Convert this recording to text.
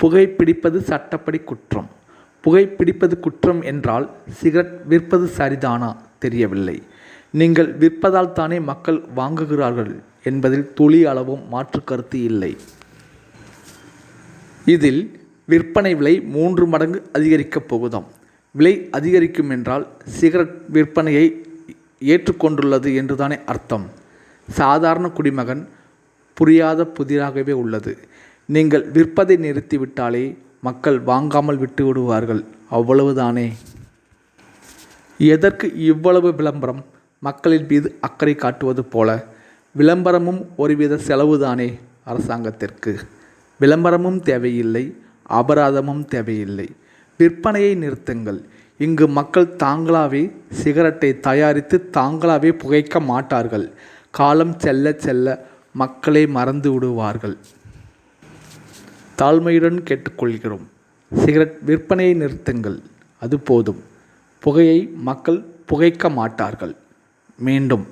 புகைப்பிடிப்பது சட்டப்படி குற்றம். புகைப்பிடிப்பது குற்றம் என்றால் சிகரெட் விற்பது சரிதானா தெரியவில்லை. நீங்கள் விற்பதால் தானே மக்கள் வாங்குகிறார்கள் என்பதில் துளி அளவும் மாற்று கருத்து இல்லை. இதில் விற்பனை விலை 3 மடங்கு அதிகரிக்கப் போகுதாம். விலை அதிகரிக்கும் என்றால் சிகரெட் விற்பனையை ஏற்றுக்கொண்டுள்ளது என்றுதானே அர்த்தம். சாதாரண குடிமகன் புரியாத புதிராகவே உள்ளது. நீங்கள் விற்பதை நிறுத்திவிட்டாலே மக்கள் வாங்காமல் விட்டு விடுவார்கள், அவ்வளவுதானே. எதற்கு இவ்வளவு விளம்பரம்? மக்களின் மீது அக்கறை காட்டுவது போல. விளம்பரமும் ஒருவித செலவுதானே அரசாங்கத்திற்கு. விளம்பரமும் தேவையில்லை, அபராதமும் தேவையில்லை. விற்பனையை நிறுத்துங்கள். இங்கு மக்கள் தாங்களாகவே சிகரெட்டை தயாரித்து தாங்களாகவே புகைக்க மாட்டார்கள். காலம் செல்ல செல்ல மக்களே மறந்து விடுவார்கள். தாழ்மையுடன் கேட்டுக்கொள்கிறோம். சிகரெட் விற்பனையை நிறுத்துங்கள், அது போதும். புகையை மக்கள் புகைக்க மாட்டார்கள். மீண்டும்.